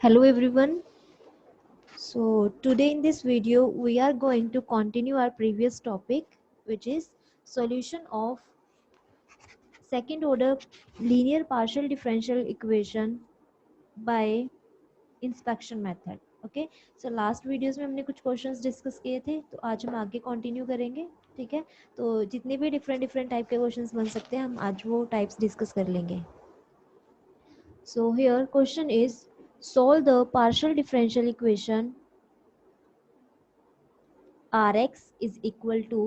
Hello everyone. So today in this video we are going to continue our previous topic, which is solution of second order linear partial differential equation by inspection method. Okay so last videos में हमने कुछ questions discuss किए थे, तो आज हम आगे continue करेंगे. ठीक है, तो जितने भी डिफरेंट डिफरेंट टाइप के क्वेश्चंस बन सकते हैं हम आज वो टाइप्स डिस्कस कर लेंगे. So here question is solve the partial differential equation Rx is equal to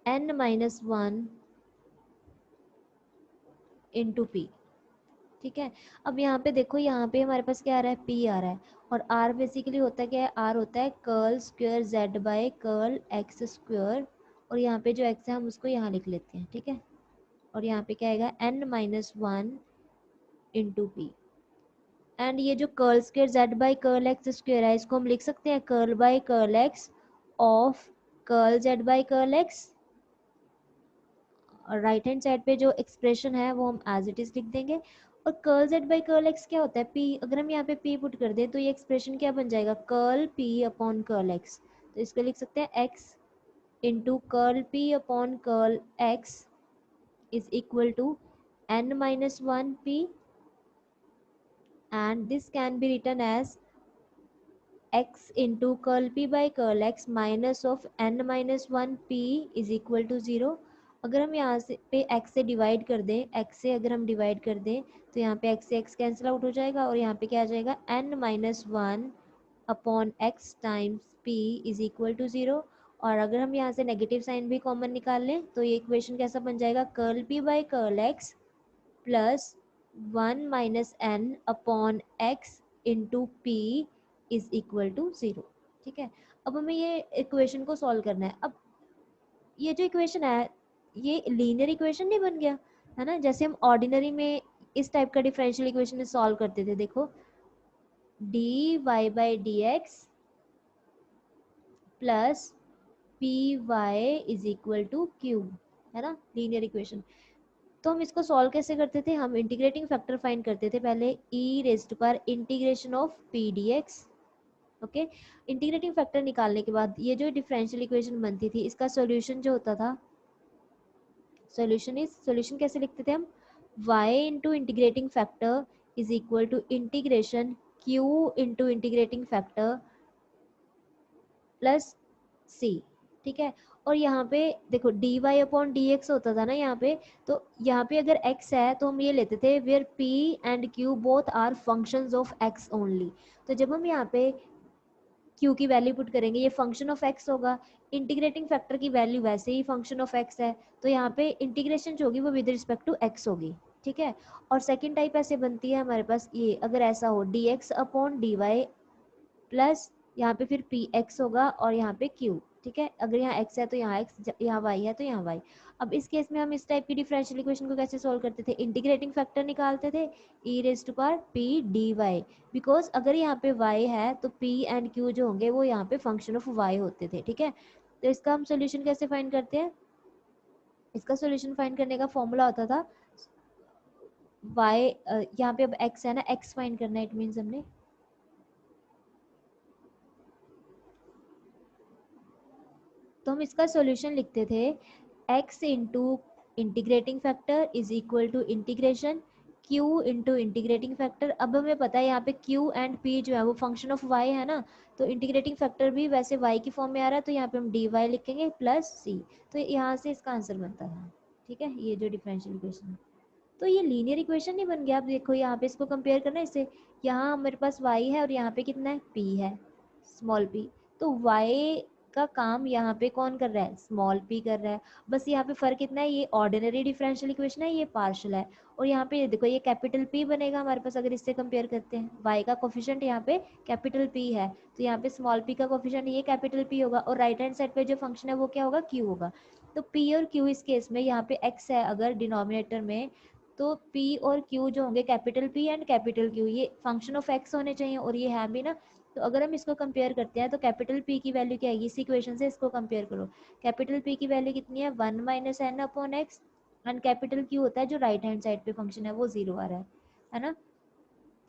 n minus 1 into P. ठीक है, अब यहाँ पे देखो, यहाँ पे हमारे पास क्या आ रहा है, पी आ रहा है. और आर बेसिकली होता है क्या है, आर होता है curl square z by curl x square. और यहाँ पे जो एक्स है हम उसको यहाँ लिख लेते हैं. ठीक है, और यहाँ पे क्या आएगा, n minus 1 into p. And ये जो curl square z by curl x square है, इसको हम लिख सकते हैं curl by curl x of curl z by curl x. और राइट हैंड साइड पे जो एक्सप्रेशन है वो हम एज इट इज लिख देंगे. और curl z by curl x क्या होता है, पी. अगर हम यहाँ पे पी पुट कर दें तो ये एक्सप्रेशन क्या बन जाएगा, curl p upon curl x. तो इसको लिख सकते हैं x into curl p upon curl x is equal to n minus 1 p. And this can be written as x into curl p by curl x minus of n minus 1 p is equal to 0. अगर हम यहाँ से पे x से divide कर दें, x से अगर हम डिवाइड कर दें तो यहाँ पे x से x कैंसिल आउट हो जाएगा और यहाँ पे क्या आ जाएगा, n minus 1 upon x times p is equal to 0. और अगर हम यहाँ से नेगेटिव साइन भी कॉमन निकाल लें तो ये इक्वेशन कैसा बन जाएगा, curl p by curl x plus 1 minus n upon x into p is equal to 0. ठीक है, अब हमें ये इक्वेशन को सॉल्व करना है. अब ये जो इक्वेशन है ये लीनियर इक्वेशन नहीं बन गया है ना, जैसे हम ऑर्डिनरी में इस टाइप का डिफरेंशियल इक्वेशन सॉल्व करते थे. देखो, d y by d x plus p y is equal to q, है ना, लीनियर इक्वेशन. तो हम इसको सॉल्व कैसे करते थे, हम इंटीग्रेटिंग फैक्टर फाइंड करते थे पहले, e raised power integration of P D X. Okay, integrating factor निकालने के बाद ये जो डिफरेंशियल इक्वेशन बनती थी इसका सॉल्यूशन जो होता था, सॉल्यूशन कैसे लिखते थे हम, y into integrating factor is equal to integration q into integrating factor plus c. ठीक है, और यहाँ पे देखो d y upon d x होता था ना यहाँ पे, तो यहाँ पे अगर x है तो हम ये लेते थे where p and q both are functions of x only. तो जब हम यहाँ पे q की वैल्यू पुट करेंगे ये फंक्शन ऑफ x होगा, इंटीग्रेटिंग फैक्टर की वैल्यू वैसे ही फंक्शन ऑफ x है, तो यहाँ पे इंटीग्रेशन जो होगी वो विद रिस्पेक्ट टू x होगी. ठीक है, और सेकंड टाइप ऐसे बनती है हमारे पास, ये अगर ऐसा हो d x upon d y plus यहाँ पे फिर पी एक्स होगा और यहाँ पे क्यू. ठीक है, अगर यहाँ x है तो यहाँ x, यहाँ y है तो यहाँ y. अब इस केस में हम इस टाइप की डिफरेंशियल इक्वेशन को कैसे सोल्व करते थे, इंटीग्रेटिंग फैक्टर निकालते थे e raise to power p dy, because अगर यहाँ पे y है तो p एंड q जो होंगे वो यहाँ पे फंक्शन ऑफ y होते थे. ठीक है, तो इसका हम सोल्यूशन कैसे फाइंड करते हैं, इसका सोल्यूशन फाइंड करने का फॉर्मूला होता था y, यहाँ पे अब x है ना, x फाइंड करना है, इट मीन्स हमने तो हम इसका सॉल्यूशन लिखते थे x into integrating factor is equal to integration q into integrating factor. अब हमें पता है यहाँ पे q एंड p जो है वो फंक्शन ऑफ y है ना, तो इंटीग्रेटिंग फैक्टर भी वैसे y की फॉर्म में आ रहा है, तो यहाँ पे हम dy लिखेंगे प्लस c. तो यहाँ से इसका आंसर बनता था. ठीक है, ये जो डिफरेंशियल इक्वेशन है, तो ये लीनियर इक्वेशन नहीं बन गया. आप देखो यहाँ पे इसको कंपेयर करना है इससे, यहाँ मेरे पास y है और यहाँ पे कितना है, p है, स्मॉल p. तो y का काम यहाँ पे कौन कर रहा है, स्मॉल p कर रहा है. बस यहाँ पे फर्क इतना है, ये ऑर्डिनरी डिफरेंशियल इक्वेशन है, ये पार्शियल है. और यहाँ पे देखो ये कैपिटल P बनेगा हमारे पास अगर इससे कंपेयर करते हैं, y का कोफिशिएंट यहाँ पे कैपिटल P है, तो यहाँ पे स्मॉल p का कोफिशिएंट ये कैपिटल P होगा, और राइट हैंड साइड पे जो फंक्शन है वो क्या होगा, q होगा. तो p और q इस केस में यहाँ पे x है अगर डिनोमिनेटर में, तो p और q जो होंगे capital P and capital Q, ये फंक्शन ऑफ x होने चाहिए और ये है भी ना. तो अगर हम इसको कंपेयर करते हैं तो कैपिटल P की वैल्यू क्या आएगी, इस इक्वेशन से इसको कंपेयर करो, कैपिटल P की वैल्यू कितनी है, 1 minus N upon x, and capital q होता है जो राइट हैंड साइड पे फंक्शन है वो 0 आ रहा है ना।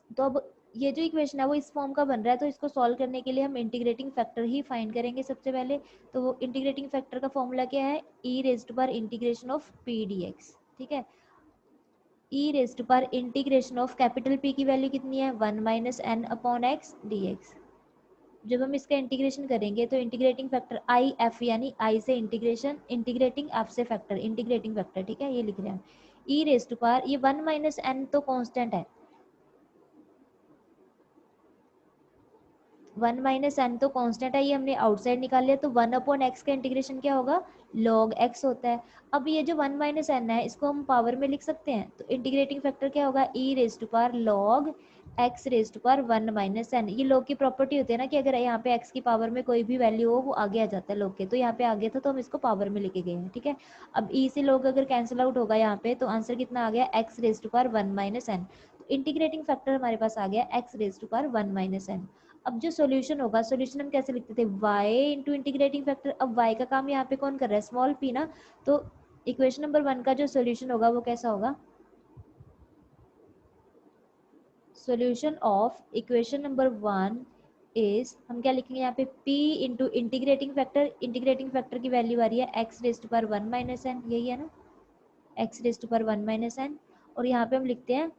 तो अब ये जो इक्वेशन है वो इस फॉर्म का बन रहा है, तो इसको सॉल्व करने के लिए हम इंटीग्रेटिंग फैक्टर ही फाइंड करेंगे सबसे पहले। तो वो इंटीग्रेटिंग फैक्टर का फॉर्मूला क्या है, e raised power integration of P D X. ठीक है, e raised power integration of capital P की वैल्यू कितनी है 1 minus N upon X D X. जब हम इसका इंटीग्रेशन करेंगे तो इंटीग्रेटिंग फैक्टर आई एफ, यानी आई से इंटीग्रेशन, इंटीग्रेटिंग एफ से फैक्टर, इंटीग्रेटिंग फैक्टर। ठीक है, ये लिख रहे हैं ई रेज्ड पावर, ये 1 माइनस एन तो कांस्टेंट है, 1 माइनस एन तो कांस्टेंट है, ये हमने आउटसाइड निकाल लिया। तो 1 अपॉन एक्स का इंटीग्रेशन क्या होगा, लॉग एक्स होता है। अब ये जो 1 माइनस एन है इसको हम पावर में लिख सकते हैं, तो इंटीग्रेटिंग फैक्टर क्या होगा, e raise to power log X raise to power 1 minus N. ये लॉग की प्रॉपर्टी होती है ना कि अगर यहाँ पे एक्स की पावर में कोई भी वैल्यू हो वो आगे आ जाता है लॉग के, तो यहाँ पे आगे था तो हम इसको पावर में लेके गए हैं। ठीक है, अब ई से लॉग अगर कैंसिल आउट होगा यहाँ पे, तो आंसर कितना आ गया, x raise to power 1 minus n. Integrating factor हमारे पास आ गया x raise to power 1 minus n. अब जो सॉल्यूशन होगा, सॉल्यूशन हम कैसे लिखते थे, y इंटू इंटीग्रेटिंग फैक्टर। अब y का काम यहाँ पे कौन कर रहा है, स्मॉल p ना। तो इक्वेशन नंबर 1 का जो सॉल्यूशन होगा वो कैसा होगा, solution of equation number 1 is, हम क्या लिखेंगे यहाँ पे, p into integrating factor. Integrating factor की वैल्यू आ रही है x raise to power 1 minus n, यही है ना, x raise to power 1 minus n. और यहाँ पे हम लिखते हैं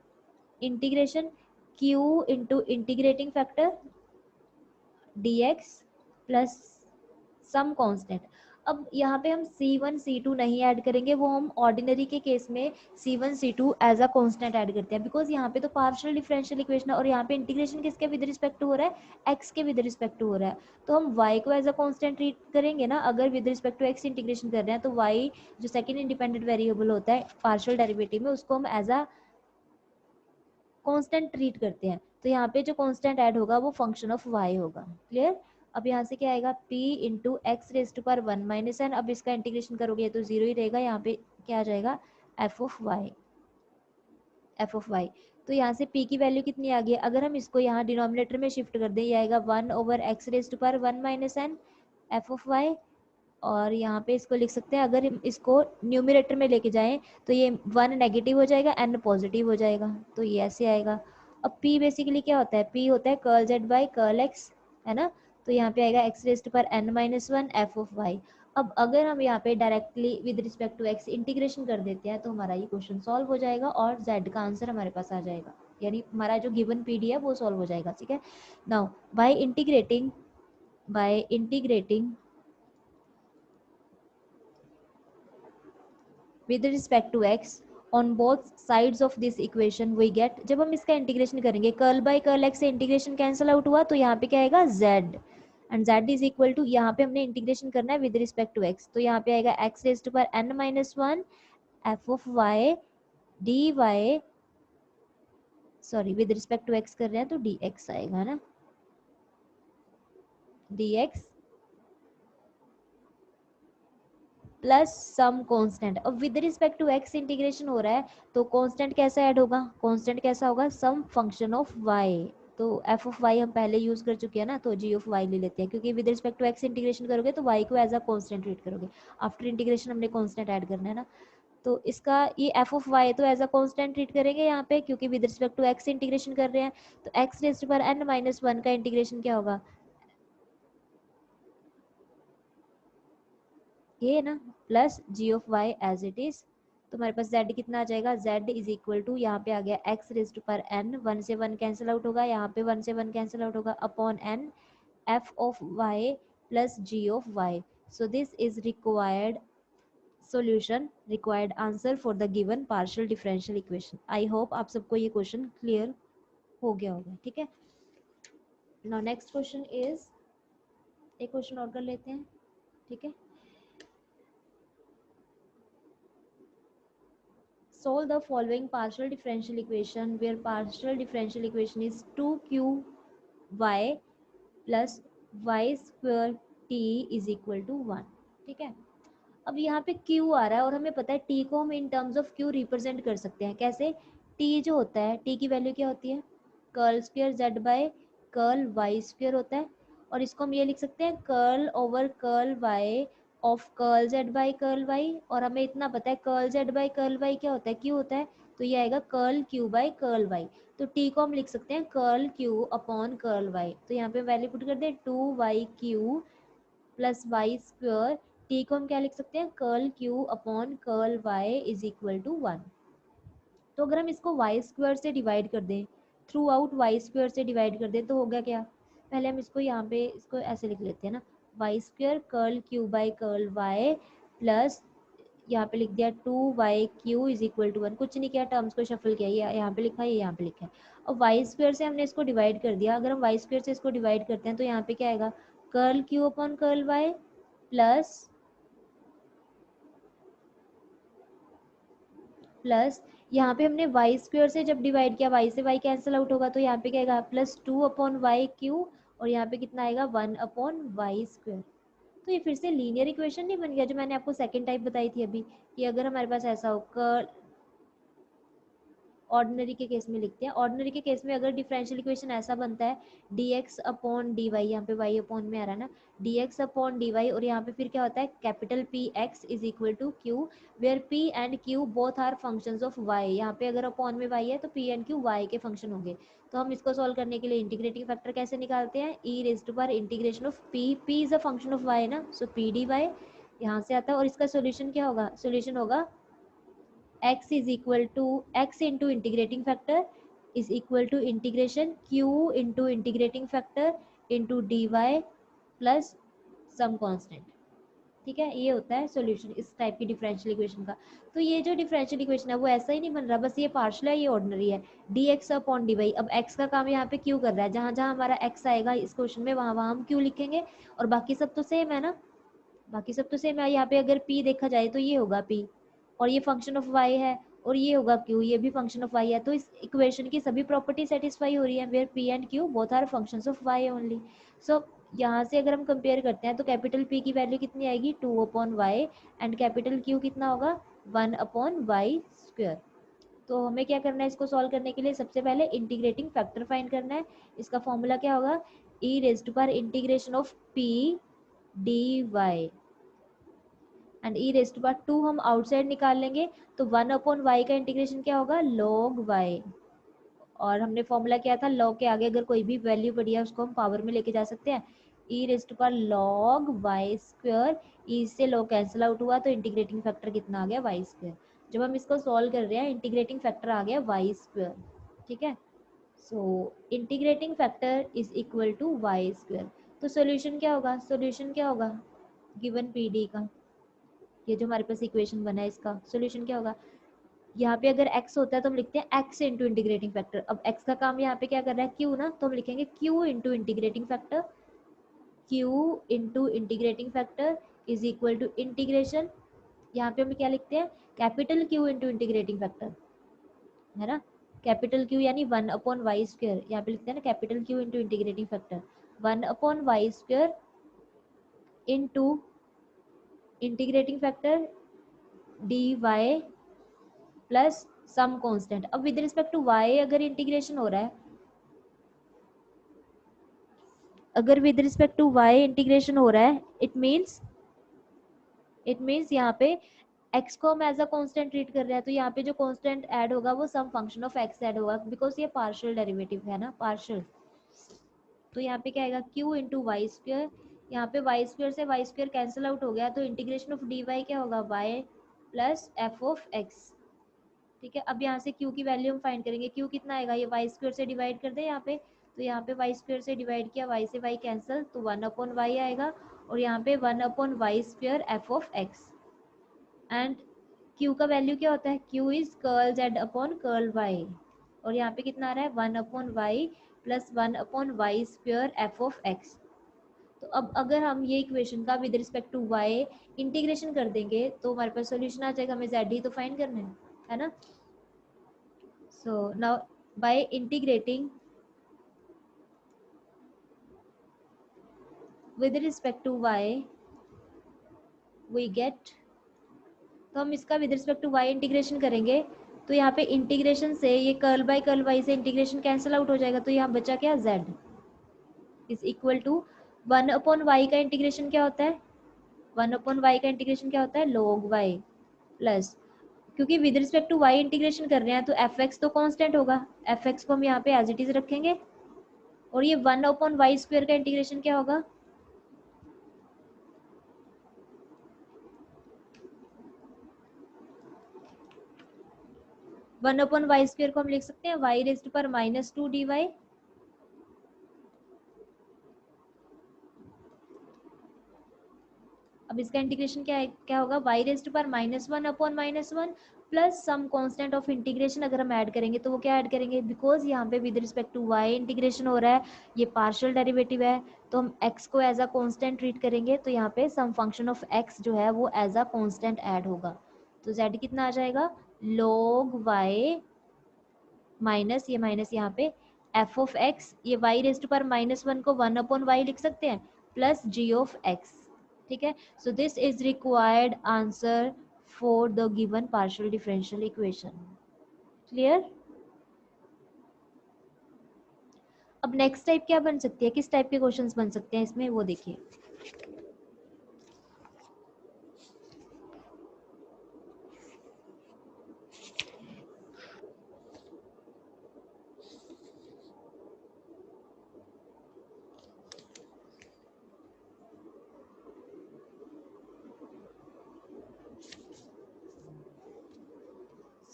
integration q into integrating factor dx plus some constant. अब यहाँ पे हम c1 c2 नहीं ऐड करेंगे, वो हम ऑर्डिनरी के केस में c1 c2 as a constant add करते हैं, बिकॉज यहाँ पे तो पार्शियल डिफरेंशियल इक्वेशन है और यहाँ पे इंटीग्रेशन किसके विद रिस्पेक्ट टू हो रहा है, x के विद रिस्पेक्ट टू हो रहा है। तो हम y को एज अ कांस्टेंट ट्रीट करेंगे ना, अगर with respect to x integration कर रहे हैं, तो y जो सेकंड इंडिपेंडेंट वेरिएबल होता है पार्शियल डेरिवेटिव में, उसको हम एज अ कांस्टेंट ट्रीट करते हैं। तो यहाँ पे जो कांस्टेंट ऐड होगा वो फंक्शन ऑफ y होगा। क्लियर। अब यहाँ से क्या आएगा, p into x raise to power 1 minus n. अब इसका इंटीग्रेशन करोगे तो 0 ही रहेगा, यहाँ पे क्या आ जाएगा, f of y, f of y। तो यहाँ से p की वैल्यू कितनी आ गई, अगर हम इसको यहाँ डिनोमिनेटर में शिफ्ट कर दें, ये आएगा 1 over x raise to power 1 minus n f of y। और यहाँ पे इसको लिख सकते हैं, अगर हम इसको न्यूमिनेटर में लेके जाएं तो ये 1 नेगेटिव हो जाएगा, n पॉजिटिव हो जाएगा, तो ये ऐसे आएगा। अब p बेसिकली क्या होता है, p होता है curl z by curl x, है ना। तो यहाँ पे आएगा x रेज्ड पर n minus 1 f of y। अब अगर हम यहाँ पे directly with respect to x integration कर देते हैं तो हमारा ये क्वेश्चन सॉल्व हो जाएगा और z का आंसर हमारे पास आ जाएगा, यानी हमारा जो गिवन pd है वो सॉल्व हो जाएगा। ठीक है, now by integrating with respect to x on both sides of this equation we get, जब हम इसका इंटीग्रेशन करेंगे, कर्ल बाय कर्ल x से इंटीग्रेशन कैंसिल आउट हुआ, तो यहाँ पे क्या आएगा z, and z is equal to, यहाँ पे हमने इंटीग्रेशन करना है विद रिस्पेक्ट टू x, तो यहाँ पे आएगा x raise to power n minus 1 f of y dy, sorry with respect to x कर रहे हैं तो dx आएगा ना, dx प्लस सम कांस्टेंट। अब with respect to x integration हो रहा है तो कांस्टेंट कैसा ऐड होगा, कांस्टेंट कैसा होगा, सम फंक्शन ऑफ y। तो f ऑफ y हम पहले यूज कर चुके हैं ना, तो g ऑफ y ले लेते हैं, क्योंकि with respect to x integration करोगे तो y को एज अ कांस्टेंट ट्रीट करोगे, आफ्टर इंटीग्रेशन हमने कांस्टेंट ऐड करना है ना। तो इसका ये f ऑफ y तो एज अ कांस्टेंट ट्रीट करेंगे यहाँ पे, क्योंकि with respect to x integration कर रहे हैं। तो x raise to power n minus 1 का इंटीग्रेशन क्या होगा, ये है ना, plus g of y as it is. तो हमारे पास z कितना आ जाएगा, z इज इक्वल टू, यहाँ पे आ गया x रेज टू पर n, 1 से 1 कैंसिल आउट होगा, यहाँ पे 1 से 1 कैंसिल आउट होगा, upon n f of y plus g of y। So this is required solution, required answer for the given partial differential equation. I hope आप सबको ये क्वेश्चन क्लियर हो गया होगा। ठीक है, नाउ नेक्स्ट क्वेश्चन इज, एक क्वेश्चन और कर लेते हैं। ठीक है, solve the following partial differential equation where partial differential equation is 2qy plus y square t is equal to 1। ठीक है, अब यहाँ पे q आ रहा है और हमें पता है t को हम in terms of q represent कर सकते हैं, कैसे, t जो होता है, t की वैल्यू क्या होती है, curl square z by curl y square होता है, और इसको हम ये लिख सकते हैं curl over curl y of curl z by curl y, और हमें इतना पता है curl z by curl y क्या होता है, क्यू होता है, तो ये आएगा curl q by curl y. तो टी को हम लिख सकते हैं curl q upon curl y, तो यहाँ पे वैल्यू पुट कर दें 2y³ plus Y square, T को हम क्या लिख सकते हैं curl q upon curl y is equal to 1। तो अगर हम इसको वाई स्क्वायर से डिवाइड कर दें, थ्रू आउट वाई स्क्वायर से डिवाइड कर दें, तो हो गया क्या, पहले हम इसको यहाँ पे इसको ऐसे लिख लेते हैं ना, y square curl q by curl y plus यहाँ पे लिख दिया 2y³ इज इक्वल टू 1, कुछ नहीं किया, टर्म्स को शफल किया, ये यहाँ पे लिखा है, ये यहाँ पे लिखा है। और वाई स्क्वायर से हमने इसको डिवाइड कर दिया, अगर हम वाई स्क्वायर से इसको डिवाइड करते हैं तो यहाँ पे क्या आएगा, curl q upon curl y plus यहाँ पे हमने वाई स्क्वायर से जब डिवाइड किया, वाई से वाई कैंसिल आउट होगा, तो यहाँ पे क्या आएगा +2/y³, और यहाँ पे कितना आएगा 1/y²। तो ये फिर से लीनियर इक्वेशन नहीं बन गया, जो मैंने आपको सेकंड टाइप बताई थी अभी, कि अगर हमारे पास ऐसा हो, ऑर्डिनरी के केस में लिखते हैं, ऑर्डिनरी के केस में अगर डिफरेंशियल इक्वेशन ऐसा बनता है dx अपॉन dy, यहाँ पे y अपॉन में आ रहा है ना, dx अपॉन dy, और यहाँ पे फिर क्या होता है capital Px is equal to q, where p and q both are functions of y, यहाँ पे अगर अपॉन में y है तो p एंड q y के फंक्शन होंगे। तो हम इसको सॉल्व करने के लिए इंटीग्रेटिंग फैक्टर कैसे निकालते हैं, e raise to power integration of p is a function of y ना, सो p dy यहाँ से आता है, और इसका सोल्यूशन क्या होगा, सोल्यूशन होगा x is equal to x into integrating factor is equal to integration q into integrating factor into dy plus some constant। ठीक है, ये होता है सॉल्यूशन इस टाइप की डिफरेंशियल इक्वेशन का। तो ये जो डिफरेंशियल इक्वेशन है वो ऐसा ही नहीं बन रहा, बस ये पार्शियल है, ये ऑर्डिनरी है, dx अपॉन dy। अब x का काम यहाँ पे q कर रहा है, जहाँ जहाँ हमारा x आएगा इस क्वेश्चन में वहाँ वहाँ हम q लिखेंगे, और बाकी सब तो सेम है ना, बाकी सब तो सेम है। यहाँ पे अगर p देखा जाए तो ये होगा p, और ये फंक्शन ऑफ y है, और ये होगा q, ये भी फंक्शन ऑफ y है। तो इस इक्वेशन की सभी प्रॉपर्टी सेटिस्फाई हो रही है, where p and q both are functions of y only. So यहाँ से अगर हम कंपेयर करते हैं तो कैपिटल P की वैल्यू कितनी आएगी 2/y, एंड कैपिटल Q कितना होगा 1/y²। तो हमें क्या करना है इसको सॉल्व करने के लिए, सबसे पहले इंटीग्रेटिंग फैक्टर फाइंड करना है। इसका फॉर्मूला क्या होगा, e raise to power integration of p dy, and e raise to power 2 हम आउटसाइड निकाल लेंगे, तो 1/y का इंटीग्रेशन क्या होगा log y, और हमने फॉर्मूला किया था log के आगे अगर कोई भी वैल्यू बढ़ी है उसको हम पावर में लेके जा सकते हैं, e raise to power log y², e से log कैंसिल आउट हुआ तो इंटीग्रेटिंग फैक्टर कितना आ गया y²। जब हम इसको सॉल्व कर रहे हैं इंटीग्रेटिंग फैक्टर आ गया y²। ठीक है, so integrating factor is equal to y²। तो सोल्यूशन क्या होगा, सोल्यूशन क्या होगा गिवन पीडी का, ये जो हमारे पास इक्वेशन बना है इसका सोल्यूशन क्या होगा, यहाँ पे अगर x होता है तो हम लिखते हैं x इंटू इंटीग्रेटिंग फैक्टर। अब x का काम यहाँ पे क्या कर रहा है q ना, तो हम लिखेंगे q into integrating factor, q into integrating factor is equal to integration, यहाँ पे हम क्या लिखते हैं capital Q into integrating factor, है ना, कैपिटल Q यानी 1/y², यहाँ पे लिखते हैं ना capital Q into integrating factor 1/y² into integrating factor dy plus some constant. अब विद रिस्पेक्ट टू y अगर इंटीग्रेशन हो रहा है, अगर with respect to y integration हो रहा है, इट मीन्स यहाँ पे x को हम एज अ कांस्टेंट ट्रीट कर रहे हैं, तो यहाँ पे जो कांस्टेंट ऐड होगा वो सम फंक्शन ऑफ x ऐड होगा, बिकॉज ये पार्शियल डेरिवेटिव है ना, पार्शियल। तो यहाँ पे क्या आएगा q इंटू y², यहाँ पे y² से y² कैंसिल आउट हो गया, तो इंटीग्रेशन ऑफ dy क्या होगा y plus F of x। ठीक है, अब यहाँ से q की वैल्यू हम फाइंड करेंगे, q कितना आएगा, ये y² से डिवाइड कर दे यहाँ पे, तो यहाँ पे y² से डिवाइड किया, y से y कैंसिल, तो 1/y आएगा, और यहाँ पे 1/y² F of x, and q का वैल्यू क्या होता है, q is curl z upon curl y, और यहाँ पे कितना आ रहा है 1/y plus 1/y² F of x। तो अब अगर हम ये इक्वेशन का with respect to y integration कर देंगे तो हमारे पास सॉल्यूशन आ जाएगा, हमें z ही तो फाइंड करना है ना। So now by integrating with respect to y we get, तो हम इसका with respect to y integration करेंगे, तो यहाँ पे इंटीग्रेशन से ये कर्ल बाय कर्ल y से इंटीग्रेशन कैंसिल आउट हो जाएगा, तो यहाँ बचा क्या z is equal to 1/y का इंटीग्रेशन क्या होता है 1 अपॉन वाई का इंटीग्रेशन क्या होता है, log y प्लस, क्योंकि with respect to y integration कर रहे हैं तो एफ एक्स तो कांस्टेंट होगा, एफ एक्स को हम यहाँ पे एज इट इज रखेंगे, और ये 1 अपॉन वाई स्क्वायर का इंटीग्रेशन क्या होगा, 1 अपॉन वाई स्क्वायर को हम लिख सकते हैं वाई रेज्ड पर -2 dy, अब इसका इंटीग्रेशन क्या है, क्या होगा, y रेज्ड पर -1 upon -1 plus some constant of integration, अगर हम ऐड करेंगे तो वो क्या ऐड करेंगे, बिकॉज यहाँ पे with respect to y integration हो रहा है, ये पार्शियल डेरिवेटिव है, तो हम x को एज अ कांस्टेंट ट्रीट करेंगे, तो यहाँ पे सम फंक्शन ऑफ x जो है वो एज अ कांस्टेंट ऐड होगा, तो z कितना आ जाएगा, log y माइनस ये माइनस यहाँ पे f ऑफ x, ये y रेज्ड पर -1 को 1 अपॉन y लिख सकते हैं प्लस g ऑफ x, ठीक है। सो this is required answer for the given partial differential equation, clear. अब नेक्स्ट टाइप क्या बन सकती है, किस टाइप के क्वेश्चंस बन सकते हैं इसमें, वो देखिए।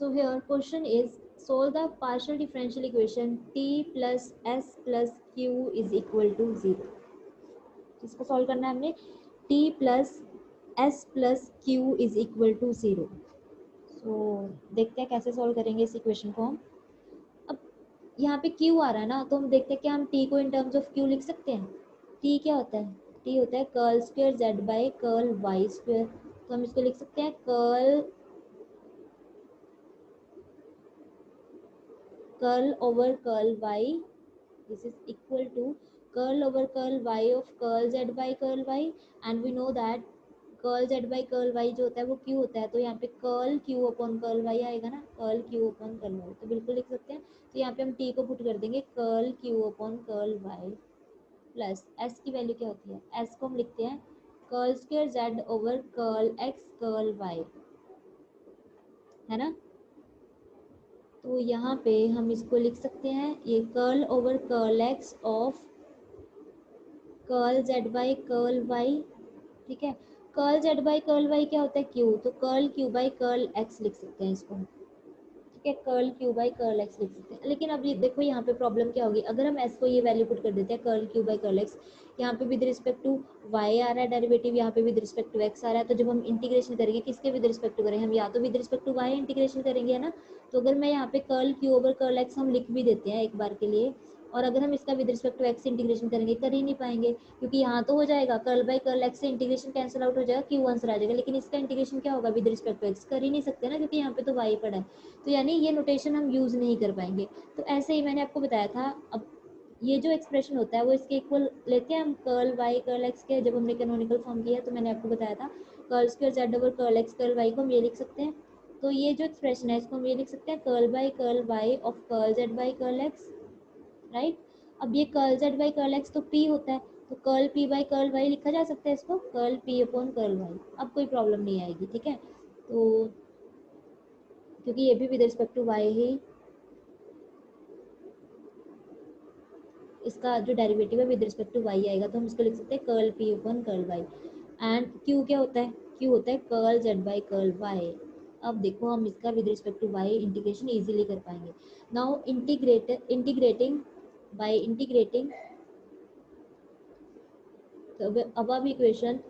So here question is solve the partial differential equation t plus s plus q is equal to 0। इसको सॉल्व करना है हमने, t plus s plus q is equal to 0। सो देखते हैं कैसे सॉल्व करेंगे इस इक्वेशन को हम। अब यहाँ पे q आ रहा है ना, तो हम देखते हैं कि हम t को इन टर्म्स ऑफ q लिख सकते हैं। t क्या होता है, t होता है curl square z by curl y square, तो हम इसको लिख सकते हैं curl over curl y, this is equal to curl over curl y of curl z by curl y, and we know that curl z by curl y जो होता है वो q होता है, तो यहाँ पे curl q upon curl y आएगा ना, curl q upon curl y, तो बिल्कुल लिख सकते हैं। तो यहाँ पे हम t को पुट कर देंगे curl q upon curl y plus s की वैल्यू क्या होती है, s को हम लिखते हैं curl square z over curl x curl y, है ना। तो यहाँ पे हम इसको लिख सकते हैं ये curl over curl x of curl z by curl y, ठीक है। Curl z by curl y क्या होता है, q, तो curl q by curl x लिख सकते हैं इसको, ठीक है, curl q by curl x लिख सकते हैं। लेकिन अब ये देखो यहाँ पे प्रॉब्लम क्या होगी, अगर हम s को ये वैल्यू पुट कर देते हैं curl q by curl x, यहाँ पे विद रिस्पेक्ट टू y आ रहा है डेरिवेटिव, यहाँ पे विद रिस्पेक्ट टू x आ रहा है, तो जब हम इंटीग्रेशन करेंगे किसके विद रिस्पेक्ट टू करें, हम या तो with respect to y integration करेंगे, है ना। तो अगर मैं यहाँ पे curl q over curl x हम लिख भी देते हैं एक बार के लिए, और अगर हम इसका with respect to x integration करेंगे कर ही नहीं पाएंगे, क्योंकि यहाँ तो हो जाएगा कर्ल बाई कर्ल x से इंटीग्रेशन कैंसिल आउट हो जाएगा, q आंसर आ जाएगा, लेकिन इसका इंटीग्रेशन क्या होगा विद रिस्पेक्ट टू x, कर ही नहीं सकते ना, क्योंकि यहाँ पे तो y पड़ा है, तो यानी ये नोटेशन हम यूज नहीं कर पाएंगे। तो ऐसे ही मैंने आपको बताया था, अब ये जो एक्सप्रेशन होता है वो इसके इक्वल लेते हैं हम कर्ल y कर्ल x के, जब हमने कैनोनिकल फॉर्म किया तो मैंने आपको बताया था curl square z over curl x curl y को हम ये लिख सकते हैं। तो ये जो एक्सप्रेशन है इसको हम ये लिख सकते हैं curl by curl y of curl z by curl x, right. अब ये curl z by curl x तो p होता है, तो curl p by curl y लिखा जा सकता है इसको curl p upon curl y, अब कोई प्रॉब्लम नहीं आएगी, ठीक है। तो क्योंकि ये भी विद रिस्पेक्ट टू y ही, इसका जो डेरिवेटिव है विद रिस्पेक्ट टू y आएगा, तो हम इसको लिख सकते हैं curl p upon curl y, and q क्या होता है, q होता है curl z by curl y। अब देखो हम इसका with respect to y integration easily कर पाएंगे। Now integrating by integrating the above equation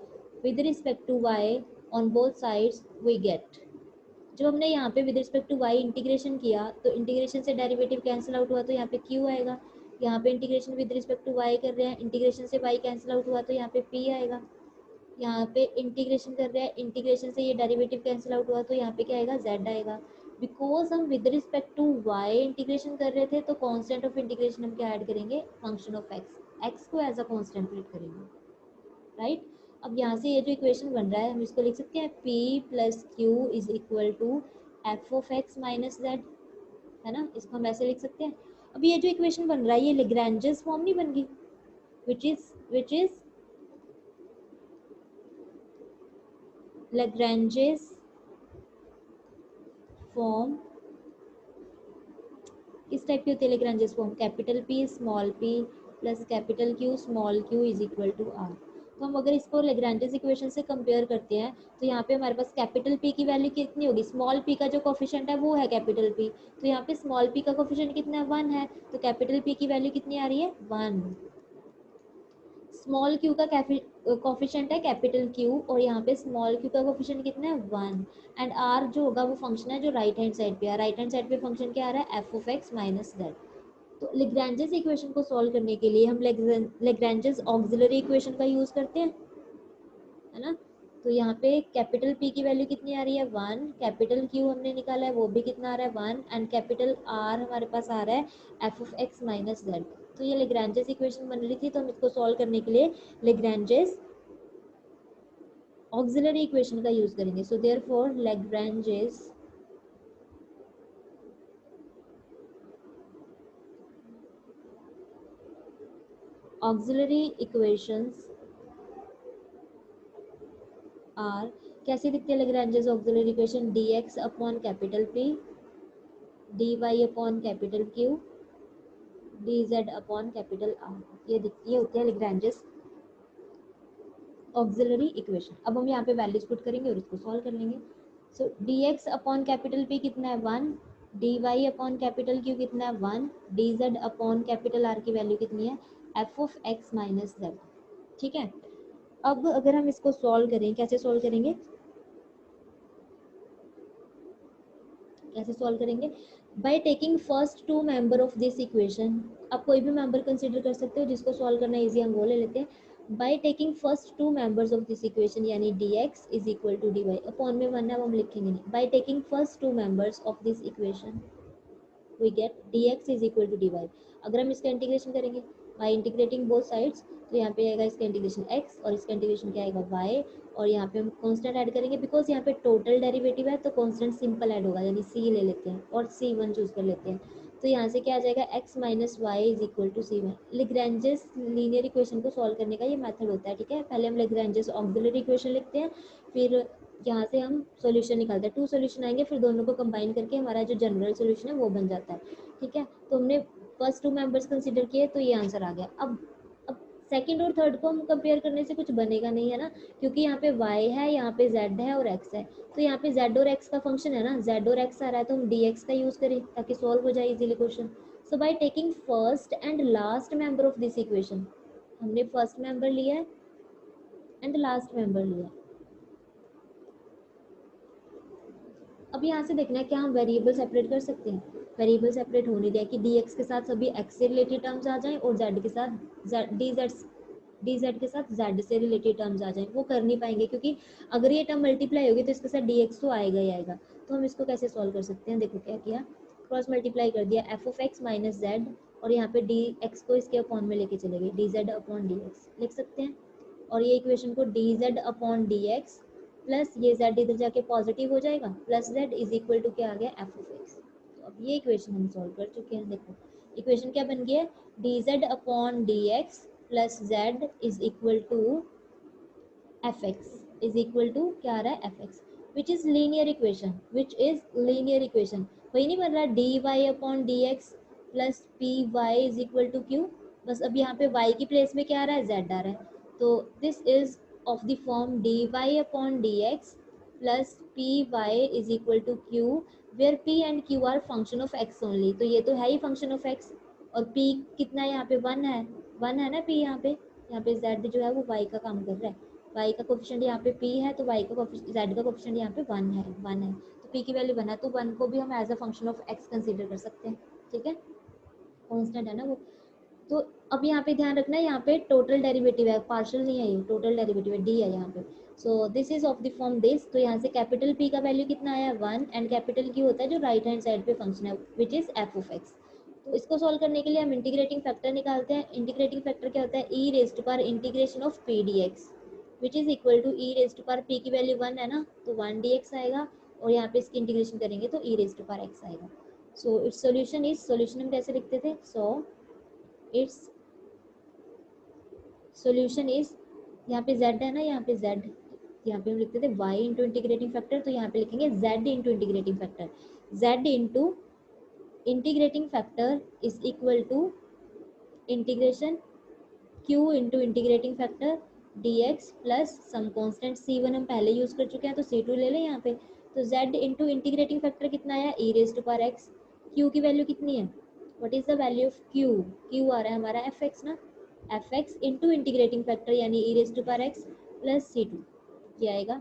with respect to y on both sides we get, जब हमने यहाँ पे with respect to y integration किया तो इंटीग्रेशन से डेरिवेटिव कैंसिल आउट हुआ तो यहाँ पे q आएगा, यहाँ पे integration with respect to y कर रहे हैं, इंटीग्रेशन से y कैंसिल आउट हुआ तो यहाँ पे p आएगा, यहाँ पे इंटीग्रेशन कर रहे हैं, इंटीग्रेशन से ये डेरिवेटिव कैंसिल आउट हुआ तो यहाँ पे क्या आएगा, z आएगा। बिकॉज हम with respect to y integration कर रहे थे तो कॉन्स्टेंट ऑफ इंटीग्रेशन हम क्या ऐड करेंगे, फंक्शन ऑफ x को एज अ कॉन्स्टेंट ट्रीट करेंगे, राइट। अब यहाँ से ये जो इक्वेशन बन रहा है हम इसको लिख सकते हैं p plus q is equal to f of x minus z, है ना, इसको हम ऐसे लिख सकते हैं। अब ये जो इक्वेशन बन रहा है ये लेग्रांजेस फॉर्म नहीं बन गई, विच इज Lagrange's फॉर्म किस टाइप की होती है? Lagrange's form capital P small p plus capital Q small q is equal to r। तो हम अगर इसको Lagrange's इक्वेशन से कंपेयर करते हैं तो यहाँ पे हमारे पास कैपिटल P की वैल्यू कितनी होगी? स्मॉल p का जो कोफिशिएंट है वो है कैपिटल P, तो यहाँ पे स्मॉल p का कोफिशिएंट कितना है? 1 है, तो कैपिटल P की वैल्यू कितनी आ रही है? 1। स्मॉल q का कोफिशिएंट है कैपिटल Q और यहाँ पे स्मॉल q का कोफिशिएंट कितना है? 1। एंड r जो होगा वो फंक्शन है जो राइट हैंड साइड पे है। राइट हैंड साइड पे फंक्शन क्या आ रहा है? f of x minus z। तो लेग्रांजेस इक्वेशन को सॉल्व करने के लिए हम लेग्रांजेस ऑक्सिलरी इक्वेशन का यूज करते हैं, है ना। तो यहाँ पे कैपिटल P की वैल्यू कितनी आ रही है? 1। कैपिटल Q हमने निकाला है वो भी कितना आ रहा है? 1। एंड कैपिटल R हमारे पास आ रहा है f of x minus z। तो ये लेग्रांजेस इक्वेशन बन रही थी, तो हम इसको सॉल्व करने के लिए लेग्रांजेस ऑक्सिलरी इक्वेशन का यूज करेंगे। So therefore Lagrange's auxiliary equations are, कैसी दिखती है Lagrange's auxiliary equation? dx upon capital P dy upon capital Q dz upon capital R। ये होती है लेग्रांजेस ऑक्सिलरी इक्वेशन। अब हम यहाँ पे वैल्यूज पुट करेंगे और इसको सॉल्व कर लेंगे। सो dx अपॉन कैपिटल P कितना है? 1। dy अपॉन कैपिटल Q कितना है? 1। dz अपॉन कैपिटल R की वैल्यू कितनी है? f of x minus z। ठीक है, अब अगर हम इसको सॉल्व करें, कैसे सॉल्व करेंगे? कैसे सॉल्व करेंगे? By taking first two member of this equation. आप कोई भी मेंबर कंसीडर कर सकते हो, जिसको सॉल्व करना इजी हम वो ले लेते हैं। By taking first two members of this equation यानी dx is equal to dy upon में 1 है वो हम लिखेंगे नहीं। By taking first two members of this equation we get dx is equal to dy। अगर हम इसका इंटीग्रेशन करेंगे by integrating both sides, तो यहाँ पे आएगा इसका इंटीग्रेशन x और इसका इंटीग्रेशन क्या आएगा? y। और यहाँ पे हम कांस्टेंट ऐड करेंगे, बिकॉज यहाँ पे टोटल डेरिवेटिव है तो कांस्टेंट सिंपल ऐड होगा, यानी c ले लेते हैं और c1 चूज कर लेते हैं। तो यहाँ से क्या आ जाएगा? x minus Y is equal to c1। Lagrange's linear equation को सॉल्व करने का ये मेथड होता है, ठीक है। पहले हम लेग्रांजेस ऑक्सिलरी इक्वेशन लिखते हैं, फिर यहाँ से हम सॉल्यूशन निकालते हैं। 2 सॉल्यूशन आएंगे, फिर दोनों को कंबाइन करके हमारा जो जनरल सॉल्यूशन है वो बन जाता है, ठीक है। तो हमने फर्स्ट 2 मेंबर्स कंसीडर किए तो ये आंसर आ गया। अब सेकंड और थर्ड को हम कंपेयर करने से कुछ बनेगा नहीं, है ना, क्योंकि यहाँ पे y है, यहाँ पे z है और x है। तो यहाँ पे z और x का फंक्शन है ना, z और x आ रहा है तो हम dx का यूज करें ताकि सॉल्व हो जाए easily question. So bye taking first and last member of this equation, हमने फर्स्ट मेंबर लिया है एंड लास्ट मेंबर लिया है। अब यहाँ से देखना है क्या हम वेरिएबल सेपरेट कर सकते हैं? वेरिएबल सेपरेट होने दिया कि dx के साथ सभी x से रिलेटेड टर्म्स आ जाएं और z के साथ dz के साथ z से रिलेटेड टर्म्स आ जाएं। वो कर नहीं पाएंगे क्योंकि अगर ये टर्म मल्टीप्लाई होगी तो इसके साथ dx तो आएगा ही आएगा। तो हम इसको कैसे सॉल्व कर सकते हैं? देखो क्या किया, क्रॉस मल्टीप्लाई कर दिया f of x minus Z और यहाँ पे dx को इसके अपॉन में लेके चले गए, dz अपॉन dx लिख सकते हैं। और ये इक्वेशन को dz अपॉन dx प्लस ये z इधर जाके पॉजिटिव हो जाएगा, plus z is equal to क्या आ गया? f of x। तो अब ये इक्वेशन हम सॉल्व कर चुके हैं। देखो इक्वेशन क्या बन गई है? dz upon dx plus z is equal to f x is equal to क्या आ रहा है? F x, which is linear equation, which is linear equation. वही नहीं बन रहा d y upon d x plus p y is equal to q. बस अब यहाँ पे y की प्लेस में क्या आ रहा है? z आ रहा है। तो this is of the form d y upon d x plus p y is equal to q, where p and q are function of x only. तो ये तो है ही फंक्शन ऑफ x और p कितना है यहाँ पे? 1 है, 1 है ना p यहाँ पे z जो है वो y का काम कर रहा है। y का कोफिशिएंट यहाँ पे p है तो y का z का कोफिशिएंट यहाँ पे 1 है तो p की वैल्यू 1 है, तो 1 को भी हम as a function of x consider कर सकते हैं, ठीक है, कांस्टेंट है ना वो। तो अब यहाँ पे ध्यान रखना है, यहाँ पे टोटल डेरिवेटिव है, पार्शियल नहीं है, ये टोटल डेरिवेटिव है, d है यहाँ पे। सो this is of the form this. तो यहाँ से कैपिटल P का वैल्यू कितना आया? 1 एंड कैपिटल Q होता है जो राइट हैंड साइड पे फंक्शन है, which is f of x। तो इसको सॉल्व करने के लिए हम इंटीग्रेटिंग फैक्टर निकालते हैं। इंटीग्रेटिंग फैक्टर क्या होता है? e raised power integration of p dx which is equal to e raised power p की वैल्यू 1 है ना, तो 1 dx आएगा और यहाँ पे इसकी इंटीग्रेशन करेंगे तो e रेज्ड पावर x आएगा। So it's solution is, solution हम कैसे लिखते थे? सो इट्स सॉल्यूशन इज, यहाँ पे z है ना, यहाँ पे z यहाँ पे हम लिखते थे y इंटू इंटीग्रेटिंग फैक्टर, तो यहाँ पे लिखेंगे z into integrating factor. z into integrating factor is equal to integration q into integrating factor dx plus some constant c1 हम पहले यूज कर चुके हैं, तो c2 ले लें यहाँ पे। तो z इंटू इंटीग्रेटिंग फैक्टर कितना आया, e raise to power x। q की वैल्यू कितनी है, what is the value of q, q आ रहा है हमारा fx ना, fx इंटू इंटीग्रेटिंग फैक्टर यानी e raise to power x plus c2, ये आएगा।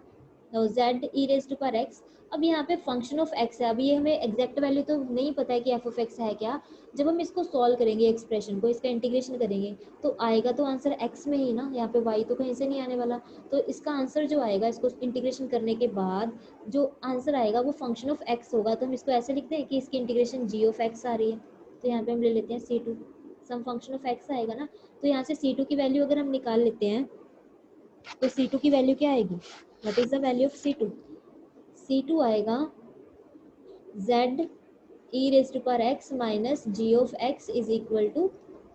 तो z e raise to power x। अब यहाँ पे फंक्शन ऑफ x है, अभी ये हमें एग्जैक्ट वैल्यू तो नहीं पता है कि f ऑफ x है क्या। जब हम इसको सॉल्व करेंगे एक्सप्रेशन को, इसका इंटीग्रेशन करेंगे, तो आएगा तो आंसर x में ही ना, यहाँ पे y तो कहीं से नहीं आने वाला। तो इसका आंसर जो आएगा, इसको इंटीग्रेशन करने के बाद जो आंसर आएगा वो फंक्शन ऑफ x होगा। तो हम इसको ऐसे लिखते हैं कि इसकी इंटीग्रेशन g ऑफ x आ रही है। तो यहाँ पे हम ले लेते हैं c2, some function of x आएगा ना। तो यहाँ से c2 की वैल्यू अगर हम निकाल लेते हैं, तो c2 की वैल्यू क्या आएगी, what is the value of c2, c2 आएगा z e raise to power x minus g of x is equal to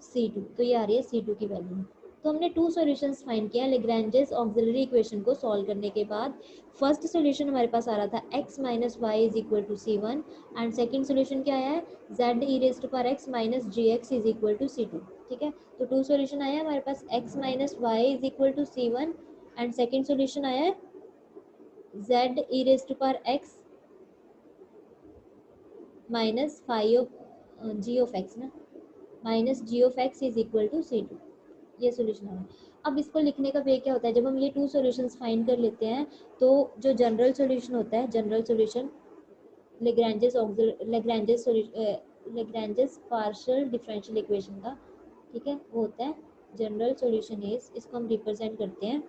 c2। तो ये आ रही है c2 की वैल्यू। तो हमने टू सॉल्यूशंस फाइंड किया लेग्रांजेस ऑक्सिलरी इक्वेशन को सॉल्व करने के बाद। फर्स्ट सॉल्यूशन हमारे पास आ रहा था x minus Y is equal to c1, and second solution क्या आया है, z e raise to power x minus gx is equal to c2। ठीक है, तो टू सॉल्यूशन आया हमारे पास, x minus Y is equal to c1, and second solution आया है z e raise to power x minus five G of X ना, minus G of X is equal to c2, ये solution है। अब इसको लिखने का वे क्या होता है, जब हम ये टू सॉल्यूशंस फाइंड कर लेते हैं, तो जो जनरल सॉल्यूशन होता है, general solution Lagrange's partial differential equation का, ठीक है, वो होता है जनरल सॉल्यूशन इज, इसको हम रिप्रेजेंट करते हैं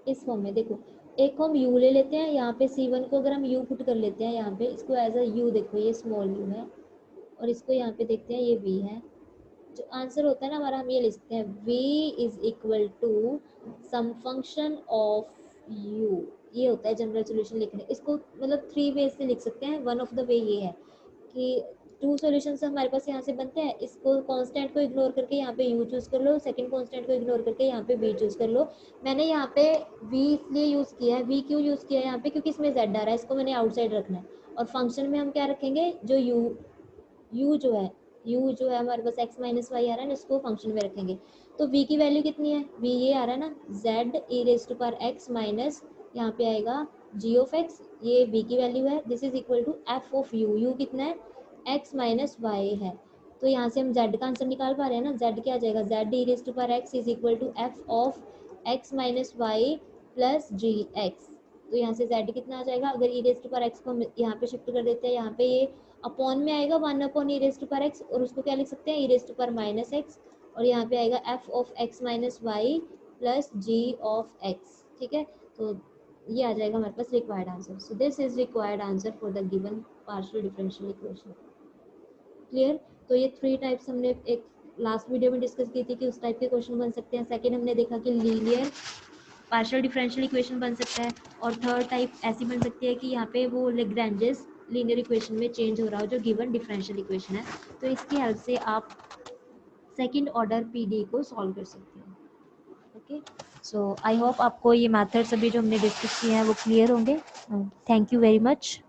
इस फॉर्म में। देखो, एक को हम u ले लेते हैं, यहाँ पे c1 को अगर हम u पुट कर लेते हैं यहाँ पे, इसको एज अ u देखो, ये स्मॉल u है, और इसको यहाँ पे देखते हैं ये v है। जो आंसर होता है ना हमारा, हम ये लिखते हैं v is equal to some function of u, ये होता है जनरल सॉल्यूशन लिखने। इसको मतलब थ्री वे से लिख सकते हैं, वन ऑफ द वे ये है कि टू सॉल्यूशंस हमारे पास यहाँ से बनते हैं, इसको कांस्टेंट को इग्नोर करके यहाँ पे u चूज कर लो, सेकंड कांस्टेंट को इग्नोर करके यहाँ पे v चूज कर लो। मैंने यहाँ पे v इसलिए यूज किया है, v क्यों यूज किया है यहाँ पे, क्योंकि इसमें z आ रहा है, इसको मैंने आउटसाइड रखना है। और फंक्शन में हम क्या रखेंगे, जो u जो है, u जो है हमारे पास x माइनस वाई आ रहा है ना, इसको फंक्शन में रखेंगे। तो v की वैल्यू कितनी है, v ये आ रहा है ना, z e raise to power x minus यहाँ पे आएगा g ऑफ x, ये v की वैल्यू है, this is equal to f of u कितना है, x माइनस वाई है। तो यहाँ से हम z का आंसर निकाल पा रहे हैं ना, z क्या आ जाएगा, z e raise to power x is equal to f of x minus Y plus g x. तो यहाँ से z कितना आ जाएगा, अगर e raise to power x को हम यहाँ पे शिफ्ट कर देते हैं, यहाँ पे ये अपॉन में आएगा 1 upon e raise to power X, और उसको क्या लिख सकते हैं, e raise to power minus X, और यहाँ पे आएगा F of x minus Y plus G of X. ठीक है, तो ये आ जाएगा हमारे पास required answer. So this is required answer for the given partial differential equation. Clear. तो ये थ्री टाइप्स हमने एक लास्ट वीडियो में डिस्कस की थी कि उस टाइप के क्वेश्चन बन सकते हैं। सेकेंड हमने देखा कि लीनियर पार्शियल डिफरेंशियल इक्वेशन बन सकता है, और थर्ड टाइप ऐसी बन सकती है कि यहाँ पे वो लेग्रांजेस लीनियर इक्वेशन में चेंज हो रहा हो जो गिवन डिफरेंशियल इक्वेशन है। तो इसकी हेल्प से आप सेकंड ऑर्डर पीडी को सॉल्व कर सकते हैं। ओके, सो आई होप आपको ये मैथड्स अभी जो हमने डिस्कस किए हैं वो क्लियर होंगे। Thank you very much.